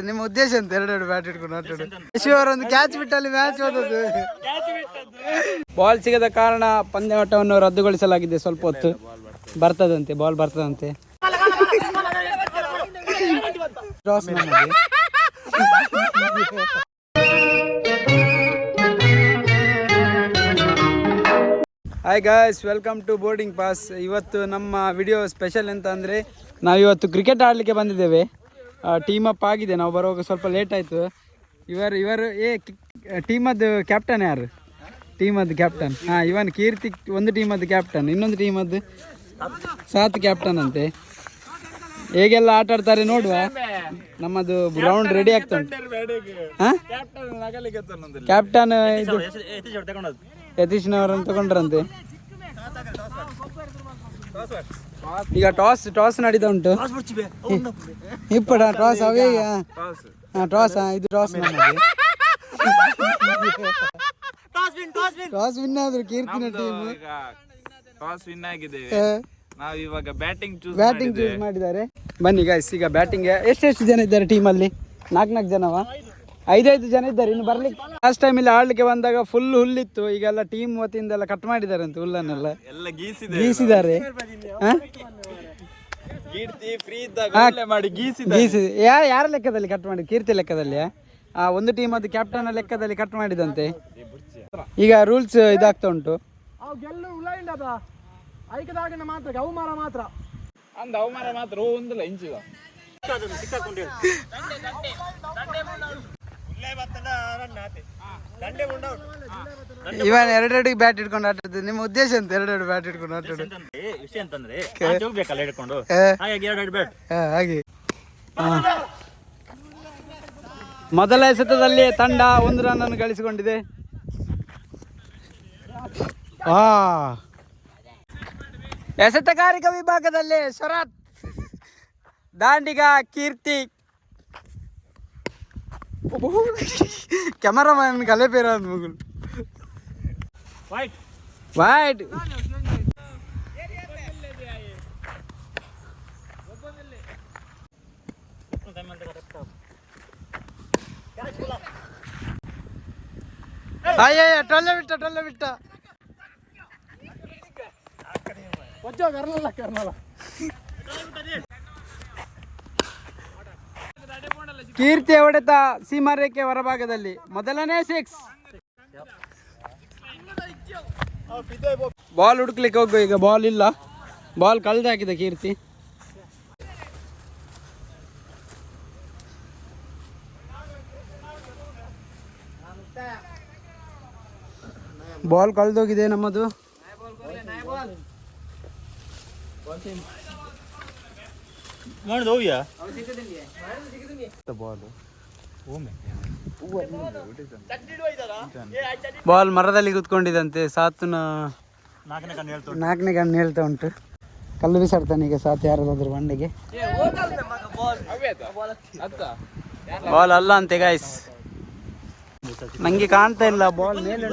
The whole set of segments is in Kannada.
ನಿಮ್ಮ ಉದ್ದೇಶ ಅಂತ ಎರಡೆರಡು ಬ್ಯಾಟ್ ಇಟ್ಕೊಂಡು ಆಟಾಡು. ಯಶು ಒಂದು ಕ್ಯಾಚ್ ಬಿಟ್ಟಲ್ಲಿ ಮ್ಯಾಚ್ ಓದೋದು. ಬಾಲ್ ಸಿಗದ ಕಾರಣ ಪಂದ್ಯಾಟವನ್ನು ರದ್ದುಗೊಳಿಸಲಾಗಿದೆ. ಸ್ವಲ್ಪ ಹೊತ್ತು ಬರ್ತದಂತೆ, ಬಾಲ್ ಬರ್ತದಂತೆ. Hi guys, welcome to boarding pass. ಇವತ್ತು ನಮ್ಮ ವಿಡಿಯೋ ಸ್ಪೆಷಲ್ ಅಂತ ಅಂದರೆ ನಾವಿವತ್ತು ಕ್ರಿಕೆಟ್ ಆಡಲಿಕ್ಕೆ ಬಂದಿದ್ದೇವೆ. ಟೀಮ್ ಅಪ್ ಆಗಿದೆ. ನಾವು ಬರುವಾಗ ಸ್ವಲ್ಪ ಲೇಟ್ ಆಯಿತು. ಇವರು ಟೀಮದ್ದು ಕ್ಯಾಪ್ಟನ್ ಯಾರು? ಟೀಮದ್ದು ಕ್ಯಾಪ್ಟನ್ ಇವನ್ ಕೀರ್ತಿ. ಒಂದು ಟೀಮದ್ದು ಕ್ಯಾಪ್ಟನ್, ಇನ್ನೊಂದು ಟೀಮದ್ದು ಸಾತ್ ಕ್ಯಾಪ್ಟನ್ ಅಂತೆ. ಹೇಗೆಲ್ಲ ಆಟ ಆಡ್ತಾರೆ ನೋಡುವ. ನಮ್ಮದು ಗ್ರೌಂಡ್ ರೆಡಿ ಆಗ್ತಾ ಉಂಟು. ಕ್ಯಾಪ್ಟನ್ ಇದು ಯತೀಶ್ನವರನ್ನು ತಗೊಂಡ್ರಂತೆ. ಈಗ ಟಾಸ್ ನಡೀತಾ ಉಂಟು. ಇಪ್ಪಡ ಟಾಸ್ ಅವೇ. ಟಾಸ್ ಇದು ಟಾಸ್ ನಮಗೆ. ಟಾಸ್ ವಿನ್ ಆದ್ರು ಕೀರ್ತಿನ ಟೀಮ್. ಟಾಸ್ ವಿನ್ ಆಗಿದೆ. ನಾವು ಇವಾಗ ಬ್ಯಾಟಿಂಗ್ ಚೂಸ್ ಮಾಡಿದ್ದಾರೆ. ಬನ್ನಿ ಗೈಸ್, ಈಗ ಬ್ಯಾಟಿಂಗ್. ಎಷ್ಟೆಷ್ಟು ಜನ ಇದ್ದಾರೆ ಟೀಮಲ್ಲಿ? 4 ಜನವಾ? 5 ಜನ ಇದ್ದಾರೆ. ಇನ್ನು ಬರ್ಲಿಕ್ಕೆ ಲಾಸ್ಟ್ ಟೈಮ್ ಇಲ್ಲಿ ಆಡ್ಲಿಕ್ಕೆ ಬಂದಾಗ ಫುಲ್ ಹುಲ್ಲಿತ್ತು. ಈಗೆಲ್ಲ ಟೀಮ್ ವತಿಯಿಂದ ಎಲ್ಲ ಕಟ್ ಮಾಡಿದ್ದಾರೆ ಅಂತ ಹುಲ್ಲನ್ನೆಲ್ಲ ಗೀಸಿದ್ದಾರೆ. ಯಾರ ಲೆಕ್ಕದಲ್ಲಿ ಕಟ್ ಮಾಡಿ? ಕೀರ್ತಿ ಲೆಕ್ಕದಲ್ಲಿ. ಒಂದು ಟೀಮ್ ಅದು ಕ್ಯಾಪ್ಟನ್ ಲೆಕ್ಕದಲ್ಲಿ ಕಟ್ ಮಾಡಿದಂತೆ. ಈಗ ರೂಲ್ಸ್ ಇದಾಗ್ತಾ ಉಂಟು. ಇವನ್ ಎರಡೆರಡಿಗೆ ಬ್ಯಾಟ್ ಇಟ್ಕೊಂಡು ಆಟಾಡ್ತದೆ. ನಿಮ್ಮ ಉದ್ದೇಶ ಅಂತ ಎರಡೆರಡು ಬ್ಯಾಟ್ ಇಟ್ಕೊಂಡು ಆಟಾಡು. ಹಾಗೆ ಮೊದಲ ಎಸೆತದಲ್ಲಿ ತಂಡ 1 ರನ್ ಅನ್ನು ಗಳಿಸಿಕೊಂಡಿದೆ. ಎಸೆತಗಾರಿಕಾ ವಿಭಾಗದಲ್ಲಿ ಶರತ್, ದಾಂಡಿಗ ಕೀರ್ತಿ, ಕ್ಯಾಮರಾಮನ್ ಕಲೆಪೇರ ಮುಗುಲ್ ವೈಟ್. ಟೊಳ್ಳೆ ಬಿಟ್ಟ. ಕೀರ್ತಿ ಹೊಡೆತ ಸೀಮಾರೇಖೆ ಹೊರಭಾಗದಲ್ಲಿ ಮೊದಲನೇ 6. ಬಾಲ್ ಹುಡುಕ್ಲಿಕ್ಕೆ ಹೋಗು. ಈಗ ಬಾಲ್ ಇಲ್ಲ, ಬಾಲ್ ಕಳೆದು ಹಾಕಿದೆ ಕೀರ್ತಿ. ಬಾಲ್ ಕಳೆದೋಗಿದೆ ನಮ್ಮದು. ಬಾಲ್ ಮರದಲ್ಲಿ ಕೂತ್ಕೊಂಡಿದಂತೆ. ಸಾತುನ 4ನೇ ಕಣ್ಣು ಹೇಳ್ತಾ ಉಂಟು. ಕಲ್ಲು ಬಿಸಾಡ್ತಾನೆ ಈಗ ಸಾತ್ ಯಾರಾದ್ರೂ ಬಂಡೆಗೆ. ಬಾಲ್ ಅಲ್ಲ ಅಂತೆ ಗಾಯ್ಸ್, ನಂಗೆ ಕಾಣ್ತಾ ಇಲ್ಲ. ಬಾಲ್ ಮೇಲೆ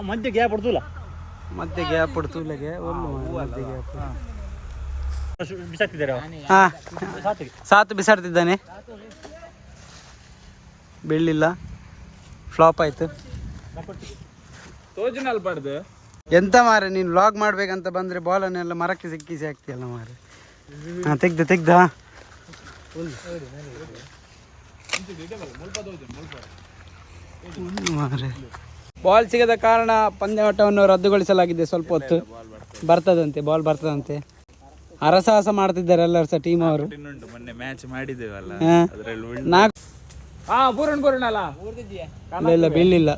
ಮಧ್ಯ ಗ್ಯಾಪ್ ಹೊಡ್ತೂಲ ಸಾತು ಬಿಸಾಡ್ತಿದ್ದಾನೆ. ಬೀಳಿಲ್ಲ, ಫ್ಲಾಪ್ ಆಯ್ತು. ಎಂತ ಮಾರೆ, ನೀನು ವ್ಲಾಗ್ ಮಾಡ್ಬೇಕಂತ ಬಂದ್ರೆ ಬಾಲನ್ನೆಲ್ಲ ಮರಕ್ಕೆ ಸಿಕ್ಕಿಸಿ ಹಾಕ್ತಿಯಲ್ಲ ಮಾರೆ. ತೆಗ್ದ ಬಾಲ್ ಸಿಗದ ಕಾರಣ ಪಂದ್ಯಾಟವನ್ನು ರದ್ದುಗೊಳಿಸಲಾಗಿದೆ. ಸ್ವಲ್ಪ ಹೊತ್ತು ಬರ್ತದಂತೆ, ಬಾಲ್ ಬರ್ತದಂತೆ. ಹರಸಾಹಸ ಮಾಡ್ತಿದ್ದಾರೆ ಎಲ್ಲರೂ ಸಹ ಟೀಮ್ ಅವರು. ಮೊನ್ನೆ ಮ್ಯಾಚ್ ಮಾಡಿದ್ದೇವಲ್ಲ, ಇಲ್ಲ ಬೀಳಿಲ್ಲ.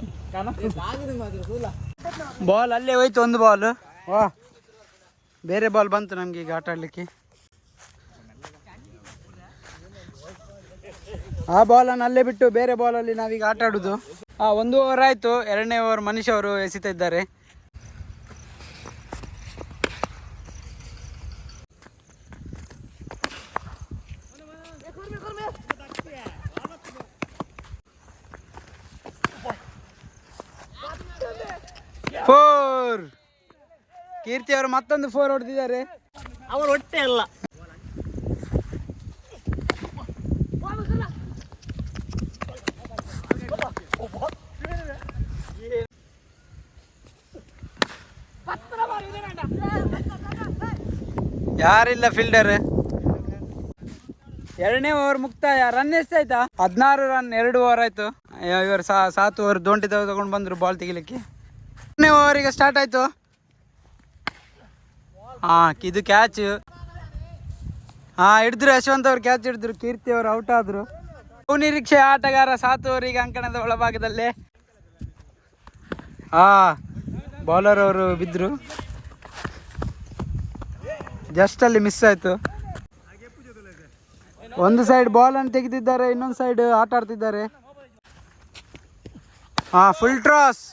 ಬಾಲ್ ಅಲ್ಲೇ ಹೋಯ್ತು. ಒಂದು ಬಾಲ್ ಬೇರೆ ಬಾಲ್ ಬಂತು ನಮ್ಗೆ ಈಗ ಆಟ ಆಡ್ಲಿಕ್ಕೆ. ಆ ಬಾಲನ್ನು ಅಲ್ಲೇ ಬಿಟ್ಟು ಬೇರೆ ಬಾಲಲ್ಲಿ ನಾವೀಗ ಆಟ ಆಡುದು. 1 ಓವರ್ ಆಯ್ತು. 2ನೇ ಓವರ್ ಮನೀಶ್ ಅವರು ಎಸಿತಾ ಇದ್ದಾರೆ. 4. ಕೀರ್ತಿ ಅವರು ಮತ್ತೊಂದು 4 ಹೊಡೆದಿದ್ದಾರೆ. ಅವರು ಹೊಟ್ಟೆ ಅಲ್ಲ. ಯಾರಿಲ್ಲ ಫೀಲ್ಡರ್. 2ನೇ ಓವರ್ ಮುಕ್ತಾಯ. ರನ್ ಎಷ್ಟಾಯ್ತಾ? 16 ರನ್. 2 ಓವರ್ ಆಯ್ತು. ಇವರು 7 ಓವರ್ ದೊಂಟಿ ತಗೊಂಡು ಬಂದ್ರು ಬಾಲ್ ತೆಗಿಲಿಕ್ಕೆ. 2ನೇ ಓವರ್ ಈಗ ಸ್ಟಾರ್ಟ್ ಆಯ್ತು. ಇದು ಕ್ಯಾಚ್. ಹಿಡಿದ್ರು ಯಶವಂತ್ ಅವ್ರು ಕ್ಯಾಚ್ ಹಿಡಿದ್ರು. ಕೀರ್ತಿ ಅವರು ಔಟ್ ಆದ್ರು. ನಿರೀಕ್ಷೆ ಆಟಗಾರ 7 ಓವರಿಗೆ ಅಂಕಣದ ಒಳಭಾಗದಲ್ಲೇ. ಬೌಲರ್ ಅವರು ಬಿದ್ರು. ಜಸ್ಟ್ ಅಲ್ಲಿ ಮಿಸ್ ಆಯ್ತು. ಒಂದು ಸೈಡ್ ಬಾಲ್ ಅನ್ನು ತೆಗೆದಿದ್ದಾರೆ, ಇನ್ನೊಂದು ಸೈಡ್ ಆಟ ಆಡ್ತಿದ್ದಾರೆ. Full toss.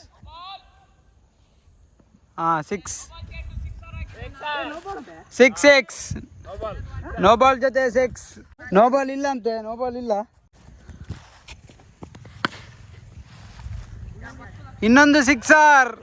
6. 6. ನೋ ಬಾಲ್ ಜೊತೆ 6. ನೋ ಬಾಲ್ ಇಲ್ಲ ಅಂತೆ. ನೋ ಬಾಲ್ ಇಲ್ಲ. ಇನ್ನೊಂದು 6.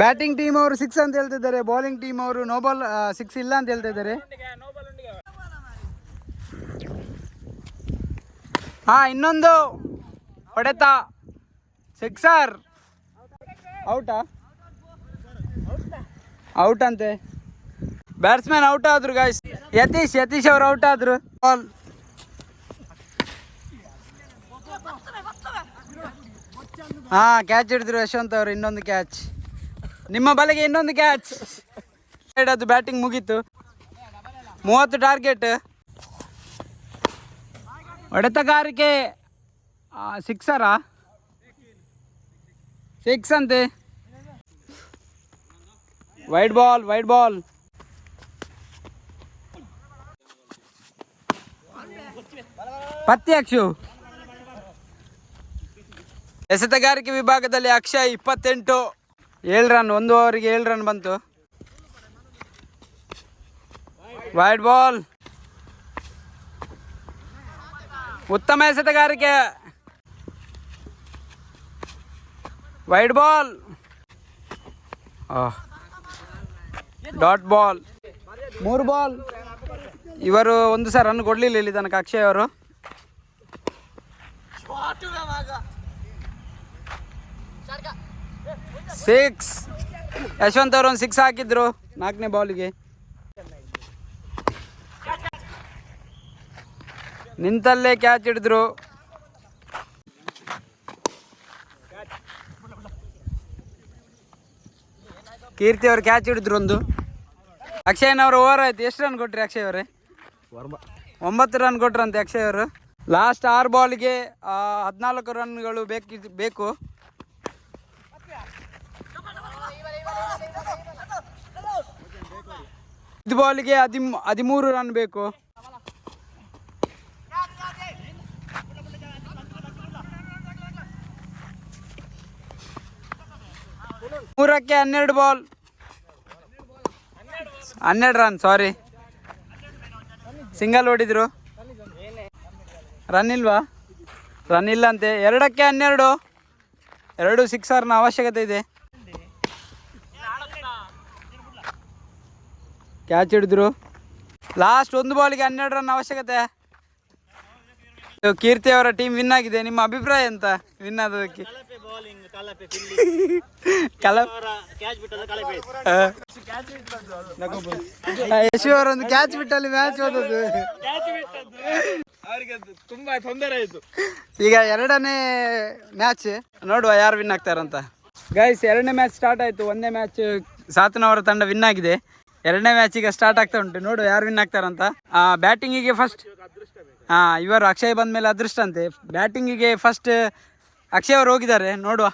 ಬ್ಯಾಟಿಂಗ್ ಟೀಮ್ ಅವರು 6 ಅಂತ ಹೇಳ್ತಿದ್ದಾರೆ. ಬೌಲಿಂಗ್ ಟೀಮ್ ಅವರು ನೋ ಬಾಲ್ 6 ಇಲ್ಲ ಅಂತ ಹೇಳ್ತಾ ಇದ್ದಾರೆ. ಇನ್ನೊಂದು ಹೊಡೆತ. 6. ಔಟಾ? ಔಟ್ ಅಂತೆ. ಬ್ಯಾಟ್ಸ್ಮನ್ ಔಟ್ ಆದ್ರು ಗಾಯ್ಸ್. ಯತೀಶ್ ಅವರು ಔಟ್ ಆದ್ರು. ಬಾಲ್ ಕ್ಯಾಚ್ ಹಿಡಿದ್ರು ಯಶವಂತ್ ಅವರು. ಇನ್ನೊಂದು ಕ್ಯಾಚ್. ನಿಮ್ಮ ಬಲೆಗೆ ಇನ್ನೊಂದು ಕ್ಯಾಚ್. ಅದು ಬ್ಯಾಟಿಂಗ್ ಮುಗೀತು. 30 ಟಾರ್ಗೆಟ್. ಹೊಡೆತಗಾರಿಕೆ 6 ಅಂತೆ. Wide ball. ಪತ್ಯಾಕ್ಷು. ಎಸೆತಗಾರಿಕೆ ವಿಭಾಗದಲ್ಲಿ ಅಕ್ಷಯ್ 28. 7 ರನ್. 1 ಓವರಿಗೆ 7 ರನ್ ಬಂತು. Wide ball. ಉತ್ತಮ ಎಸೆತಗಾರಿಕೆ. Wide ball. Dot ball. 3 ball. ಇವರು ಒಂದು ಸಹ ರನ್ ಕೊಡಲಿಲ್ಲ ಇಲ್ಲಿ ತನಕ ಅಕ್ಷಯ್ ಅವರು. 6. ಯಶವಂತ್ ಅವರು ಒಂದು 6 ಹಾಕಿದ್ರು 4ನೇ ಬಾಲಿಗೆ. ನಿಂತಲ್ಲೇ ಕ್ಯಾಚ್ ಹಿಡಿದ್ರು. ಕೀರ್ತಿ ಅವರು ಕ್ಯಾಚ್ ಹಿಡಿದ್ರು ಒಂದು. ಅಕ್ಷಯ್ನವರು ಓವರ್ ಆಯ್ತು. ಎಷ್ಟು ರನ್ ಕೊಟ್ರಿ ಅಕ್ಷಯ್ ಅವರೇ? 9 ರನ್ ಕೊಟ್ರಂತೆ ಅಕ್ಷಯ್ ಅವರು. ಲಾಸ್ಟ್ 6 ಬಾಲ್ಗೆ 14 ರನ್ಗಳು ಬೇಕು. 5 ಬಾಲ್ಗೆ 13 ರನ್ ಬೇಕು. 3ಕ್ಕೆ 12 ಬಾಲ್. 12 ರನ್. ಸಾರಿ, ಸಿಂಗಲ್ ಹೊಡಿದ್ರು. ರನ್ ಇಲ್ವಾ? ರನ್ ಇಲ್ಲ ಅಂತೆ. 2ಕ್ಕೆ 12. 2 ಸಿಕ್ಸರ್ನ ಅವಶ್ಯಕತೆ ಇದೆ. ಕ್ಯಾಚ್ ಹಿಡಿದ್ರು. ಲಾಸ್ಟ್ 1 ಬಾಲಿಗೆ 12 ರನ್ ಅವಶ್ಯಕತೆ. ಕೀರ್ತಿ ಅವರ ಟೀಮ್ ವಿನ್ ಆಗಿದೆ. ನಿಮ್ಮ ಅಭಿಪ್ರಾಯ ಎಂತ ವಿನ್ ಆದದಕ್ಕೆ? ಯಶು ಅವರೊಂದು ಕ್ಯಾಚ್ ಬಿಟ್ಟಲ್ಲಿ ಮ್ಯಾಚ್ ಹೋದದ್ದು. ಅವರಿಗೆ ತುಂಬಾ ತೊಂದರೆ ಆಯ್ತು. ಈಗ 2ನೇ ಮ್ಯಾಚ್ ನೋಡುವ ಯಾರು ವಿನ್ ಆಗ್ತಾರಂತ. ಗೈಸ್, 2ನೇ ಮ್ಯಾಚ್ ಸ್ಟಾರ್ಟ್ ಆಯ್ತು. 1ನೇ ಮ್ಯಾಚ್ ಸಾತನವರ ತಂಡ ವಿನ್ ಆಗಿದೆ. 2ನೇ ಮ್ಯಾಚ್ ಈಗ ಸ್ಟಾರ್ಟ್ ಆಗ್ತಾ ಉಂಟು. ನೋಡುವ ಯಾರು ವಿನ್ ಆಗ್ತಾರಂತ. ಬ್ಯಾಟಿಂಗಿಗೆ ಫಸ್ಟ್ ಇವರು ಅಕ್ಷಯ್ ಬಂದ ಮೇಲೆ ಅದೃಷ್ಟ ಅಂತೆ. ಬ್ಯಾಟಿಂಗಿಗೆ ಫಸ್ಟ್ ಅಕ್ಷಯ್ ಅವರು ಹೋಗಿದ್ದಾರೆ, ನೋಡುವ.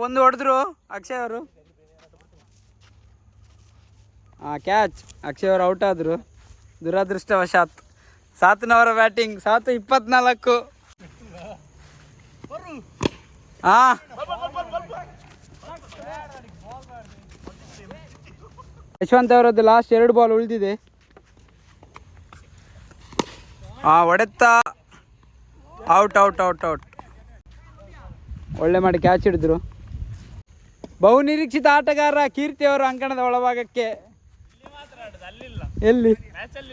ಒಂದು ಹೊಡೆದ್ರು ಅಕ್ಷಯ್ ಅವರು. ಕ್ಯಾಚ್. ಅಕ್ಷಯ್ ಅವರು ಔಟ್ ಆದರು ದುರದೃಷ್ಟವಶಾತ್. ಸಾತನವರ ಬ್ಯಾಟಿಂಗ್. ಸಾತು 24. ಯಶವಂತ್ ಅವರದ್ದು ಲಾಸ್ಟ್ 2 ಬಾಲ್ ಉಳಿದಿದೆ. ಹೊಡೆತ ಔಟ್ ಔಟ್ ಔಟ್ ಔಟ್. ಒಳ್ಳೆ ಮಾಡಿ ಕ್ಯಾಚ್ ಹಿಡಿದ್ರು. ಬಹು ನಿರೀಕ್ಷಿತ ಆಟಗಾರ ಕೀರ್ತಿ ಅವರು ಅಂಕಣದ ಒಳಭಾಗಕ್ಕೆ. ಎಲ್ಲಿ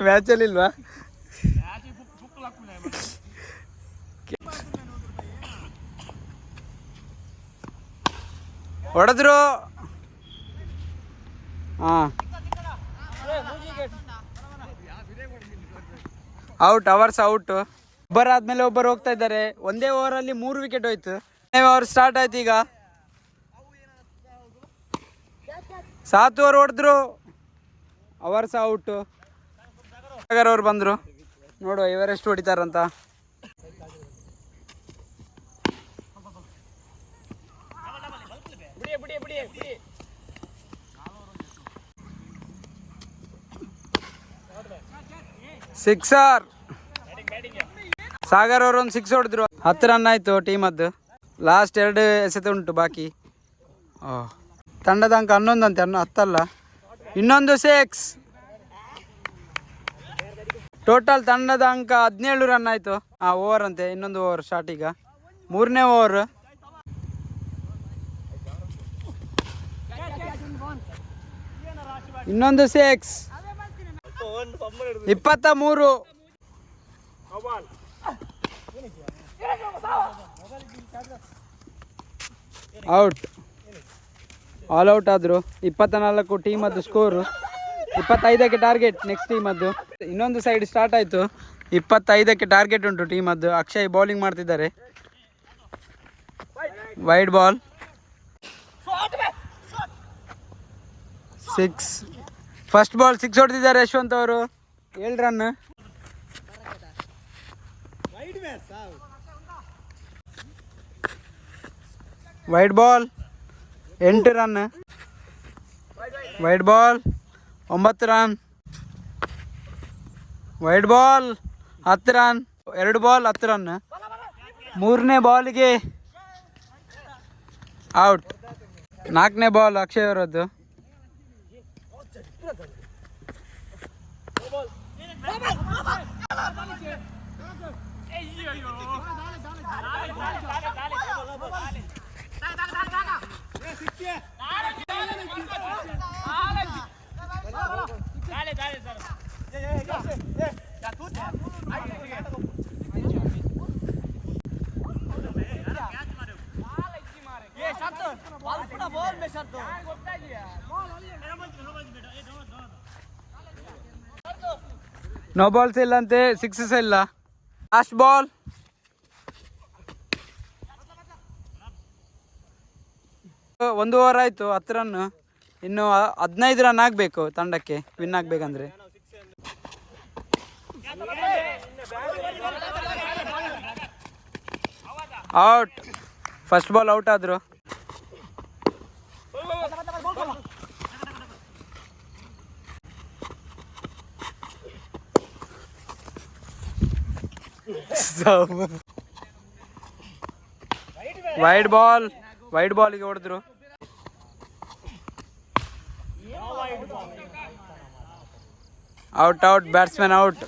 ಮ್ಯಾಚಲ್ಲಿ ಇಲ್ವಾ? ಹೊಡೆದ್ರು. ಔಟ್. Hours out. ಒಬ್ಬರಾದ್ಮೇಲೆ ಒಬ್ಬರು ಹೋಗ್ತಾ ಇದ್ದಾರೆ. ಒಂದೇ ಓವರಲ್ಲಿ 3 ವಿಕೆಟ್ ಹೋಯ್ತು. ಓವರ್ ಸ್ಟಾರ್ಟ್ ಆಯ್ತು ಈಗ. ಸಾತು ಅವರು ಹೊಡೆದ್ರು. Hours out. ಸಾಗರ್ ಅವ್ರು ಬಂದರು. ನೋಡುವ ಇವರೆಷ್ಟು ಹೊಡಿತಾರಂತ. ಸಿಕ್ಸರ್. ಸಾಗರ್ ಅವರು ಒಂದು 6 ಹೊಡೆದ್ರು. 10 ರನ್ ಆಯಿತು ಟೀಮದ್ದು. ಲಾಸ್ಟ್ 2 ಎಸೆತ ಉಂಟು ಬಾಕಿ. ತಂಡದ ಅಂಕ 11 ಅಂತೆ. 10 ಅಲ್ಲ, ಇನ್ನೊಂದು 6. ಟೋಟಲ್ ತಂಡದ ಅಂಕ 17 ರನ್ ಆಯಿತು. ಓವರ್ ಅಂತೆ. ಇನ್ನೊಂದು ಓವರ್ ಸ್ಟಾರ್ಟ್ ಈಗ. 3ನೇ ಓವರ್. ಇನ್ನೊಂದು 6. 23. ಔಟ್. ಆಲ್ ಔಟ್ ಆದರು. 24 ಟೀಮದ್ದು ಸ್ಕೋರು. 25ಕ್ಕೆ ಟಾರ್ಗೆಟ್ ನೆಕ್ಸ್ಟ್ ಟೀಮದ್ದು. ಇನ್ನೊಂದು ಸೈಡ್ ಸ್ಟಾರ್ಟ್ ಆಯಿತು. 25ಕ್ಕೆ ಟಾರ್ಗೆಟ್ ಉಂಟು ಟೀಮದ್ದು. ಅಕ್ಷಯ್ ಬೌಲಿಂಗ್ ಮಾಡ್ತಿದ್ದಾರೆ. Wide ball. 6. ಫಸ್ಟ್ ಬಾಲ್ 6 ಹೊಡೆದಿದ್ದಾರೆ ಯಶವಂತ್ ಅವರು. 7 run. Wide ball 8 run. Wide ball 9 run. Wide ball 10 run. 2 ball 10 run. 3ನೇ ಬಾಲಿಗೆ ಔಟ್. 4ನೇ ಬಾಲ್ ಅಕ್ಷಯ್ ಅವರದ್ದು. ನೋ ಬಾಲ್ಸ್ ಇಲ್ಲಂತೆ, 6 ಇಲ್ಲ. Last ball. ಒಂದು ಓವರ್ ಆಯಿತು. 10 ರನ್. ಇನ್ನು 15 ರನ್ ಆಗಬೇಕು ತಂಡಕ್ಕೆ ವಿನ್ ಆಗಬೇಕಂದ್ರೆ. ಔಟ್. ಫಸ್ಟ್ ಬಾಲ್ ಔಟ್ ಆದರು. Wide ball. ವೈಡ್ ಬಾಲಿಗೆ ಹೊಡೆದ್ರು. Out out. Batsman out.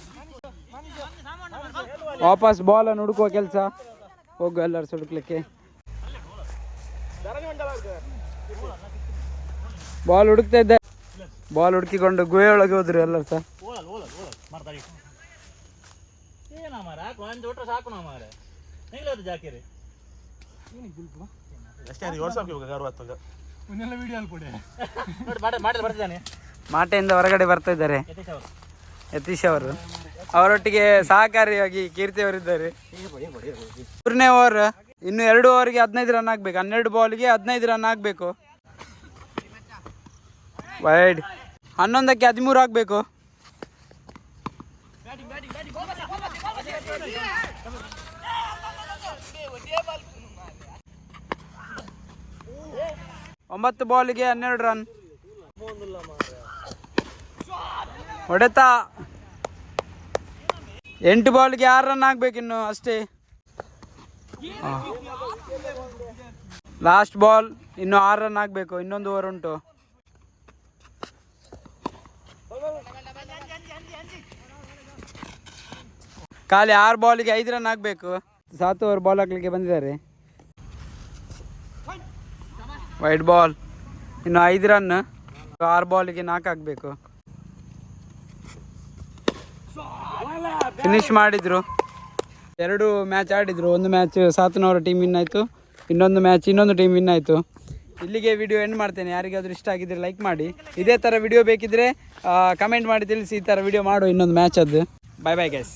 ವಾಪಸ್ ಬಾಲನ್ನು ಹುಡುಕುವ ಕೆಲಸ. ಹೋಗು ಎಲ್ಲರೂ ಹುಡುಕ್ಲಿಕ್ಕೆ. ಬಾಲ್ ಹುಡುಕ್ತಾ ಇದ್ದೆ. ಬಾಲ್ ಹುಡುಕಿಕೊಂಡು ಗುಹೆ ಒಳಗೆ ಹೋದ್ರು ಎಲ್ಲರೂ ಸಹ. ಮಾಟೆಯಿಂದ ಹೊರಗಡೆ ಬರ್ತಾ ಇದ್ದಾರೆ ಯತೀಶ್ ಅವರು. ಅವರೊಟ್ಟಿಗೆ ಸಹಕಾರಿಯಾಗಿ ಕೀರ್ತಿ ಅವರಿದ್ದಾರೆ. 3ನೇ ಓವರ್. ಇನ್ನು 2 ಓವರ್ಗೆ 15 ರನ್ ಆಗಬೇಕು. 12 ಬಾಲ್ಗೆ 15 ರನ್ ಆಗಬೇಕು. ವೈಡ್. 11ಕ್ಕೆ 13 ಆಗಬೇಕು. ಒಂಬತ್ತು ಬಾಲ್ಗೆ 12 ರನ್. ಹೊಡೆತ. 8 ಬಾಲ್ಗೆ 6 ರನ್ ಆಗಬೇಕಿನ್ನು ಅಷ್ಟೇ. ಲಾಸ್ಟ್ ಬಾಲ್, ಇನ್ನು 6 ರನ್ ಆಗಬೇಕು. ಇನ್ನೊಂದು ಓವರ್ ಉಂಟು. ಖಾಲಿ 6 ಬಾಲ್ಗೆ 5 ರನ್ ಆಗಬೇಕು. 7 ಓವರ್ ಬಾಲ್ ಹಾಕ್ಲಿಕ್ಕೆ ಬಂದಿದ್ದಾರೆ. ವೈಟ್ ಬಾಲ್, ಇನ್ನು 5 ರನ್. 6 ಬಾಲ್ಗೆ 4 ಆಗಬೇಕು. ಫಿನಿಶ್ ಮಾಡಿದ್ರು. 2 ಮ್ಯಾಚ್ ಆಡಿದ್ರು. ಒಂದು ಮ್ಯಾಚ್ ಸಾತನವರ ಟೀಮ್ ವಿನ್ ಆಯಿತು, ಇನ್ನೊಂದು ಮ್ಯಾಚ್ ಇನ್ನೊಂದು ಟೀಮ್ ವಿನ್ ಆಯಿತು. ಇಲ್ಲಿಗೆ ವಿಡಿಯೋ ಎಂಡ್ ಮಾಡ್ತೇನೆ. ಯಾರಿಗಾದ್ರೂ ಇಷ್ಟ ಆಗಿದ್ರೆ ಲೈಕ್ ಮಾಡಿ. ಇದೇ ಥರ ವಿಡಿಯೋ ಬೇಕಿದ್ರೆ ಕಮೆಂಟ್ ಮಾಡಿ ತಿಳಿಸಿ. ಈ ಥರ ವಿಡಿಯೋ ಮಾಡು ಇನ್ನೊಂದು ಮ್ಯಾಚ್ ಅದು. ಬಾಯ್ ಬಾಯ್ ಗೈಸ್.